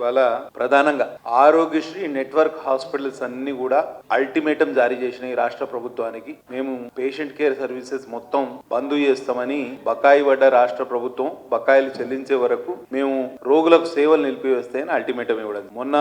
ఇవాళ ప్రధానంగా Aarogyasri network hospitals అన్ని కూడా అల్టిమేటం జారీ చేసిన ఈ రాష్ట్ర ప్రభుత్వానికి మేము పేషెంట్ కేర్ సర్వీసెస్ మొత్తం బంద్ చేస్తామని బకాయి పడ్డ రాష్ట్ర ప్రభుత్వం బకాయిలు చెల్లించే వరకు మేము రోగులకు సేవలు నిలిపివేస్తాయని అల్టిమేటం ఇవ్వడం. మొన్న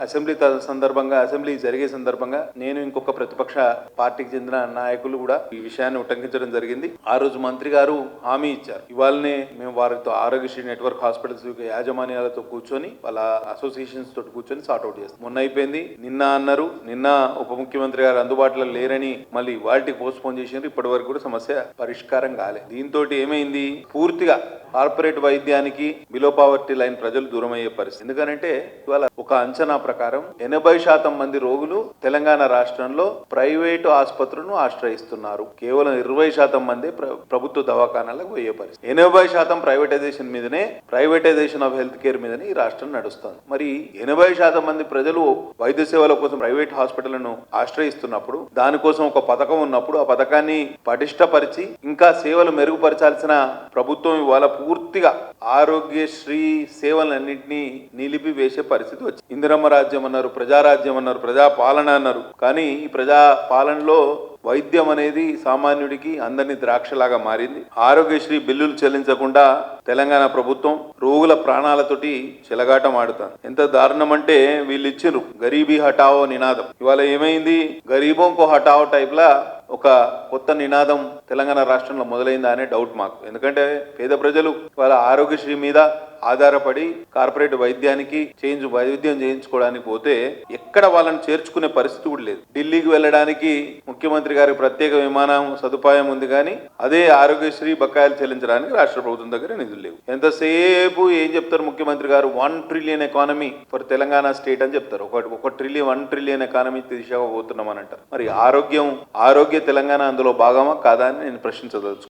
అసెంబ్లీ జరిగే సందర్భంగా నేను ఇంకొక ప్రతిపక్ష పార్టీకి చెందిన నాయకులు కూడా ఈ విషయాన్ని ఉటంకించడం జరిగింది. ఆ రోజు మంత్రి గారు హామీ ఇచ్చారు. ఇవాళనే మేము వారితో ఆరోగ్యశ్రీ నెట్వర్క్ హాస్పిటల్స్ యాజమాన్యాలతో కూర్చొని వాళ్ళ అసోసియేషన్స్ తోటి కూర్చొని సార్ట్అవుట్ చేస్తాం. మొన్న అయిపోయింది, నిన్న అన్నారు, నిన్న ఉప ముఖ్యమంత్రి గారు అందుబాటులో లేరని మళ్ళీ వాటికి పోస్ట్ పోన్ చేసినారు. ఇప్పటి వరకు కూడా సమస్య పరిష్కారం కాలేదు. దీంతో ఏమైంది, పూర్తిగా కార్పొరేట్ వైద్యానికి బిలో పావర్టీ లైన్ ప్రజలు దూరం అయ్యే పరిస్థితి. ఎందుకంటే ఇవాళ ఒక అంచనా ప్రకారం 80% మంది రోగులు తెలంగాణ రాష్ట్రంలో ప్రైవేటు ఆసుపత్రులను ఆశ్రయిస్తున్నారు. కేవలం 20% మంది ప్రభుత్వ దవాఖానాలకు పోయే పరిస్థితి. 80% ప్రైవేటైజేషన్ మీదనే, ప్రైవేటైజేషన్ ఆఫ్ హెల్త్ కేర్ మీదనే ఈ రాష్ట్రం నడుస్తుంది. మరి 80% మంది ప్రజలు వైద్య సేవల కోసం ప్రైవేట్ హాస్పిటళ్లను ఆశ్రయిస్తున్నప్పుడు, దానికోసం ఒక పథకం ఉన్నప్పుడు ఆ పథకాన్ని పటిష్టపరిచి ఇంకా సేవలు మెరుగుపరచాల్సిన ప్రభుత్వం ఇవాళ పూర్తిగా ఆరోగ్యశ్రీ సేవలన్నింటినీ నిలిపివేసే పరిస్థితి వచ్చింది. ఇందిరమ్మ రాజ్యం అన్నారు, ప్రజారాజ్యం అన్నారు, ప్రజాపాలన అన్నారు. కానీ ఈ ప్రజాపాలనలో వైద్యం అనేది సామాన్యుడికి అందరినీ ద్రాక్షలాగా మారింది. ఆరోగ్యశ్రీ బిల్లులు చెల్లించకుండా తెలంగాణ ప్రభుత్వం రోగుల ప్రాణాలతోటి చెలగాటం ఆడుతారు. ఎంత దారుణం అంటే వీళ్ళు ఇచ్చిర్రు గరీబీ హటావో నినాదం. ఇవాళ ఏమైంది, గరీబోంకో హటావో టైప్ లా ఒక కొత్త నినాదం తెలంగాణ రాష్ట్రంలో మొదలైందా అనే డౌట్ మాకు. ఎందుకంటే పేద ప్రజలు వాళ్ళ ఆరోగ్యశ్రీ మీద ఆధారపడి కార్పొరేట్ వైద్యం చేయించుకోవడానికి పోతే ఎక్కడ వాళ్ళని చేర్చుకునే పరిస్థితి కూడా లేదు. ఢిల్లీకి వెళ్ళడానికి ముఖ్యమంత్రి గారి ప్రత్యేక విమానం సదుపాయం ఉంది, కానీ అదే ఆరోగ్యశ్రీ బకాయిలు చెల్లించడానికి రాష్ట్ర ప్రభుత్వం దగ్గర నిధులు లేవు. ఎంతసేపు ఏం చెప్తారు ముఖ్యమంత్రి గారు, 1 trillion economy for Telangana state అని చెప్తారు. 1 ట్రిలియన్ ఎకానమీ దిశగా పోతున్నామని అంటారు. మరి ఆరోగ్య తెలంగాణ అందులో భాగమా కాదా అని నేను ప్రశ్నించదలుచుకున్నాను.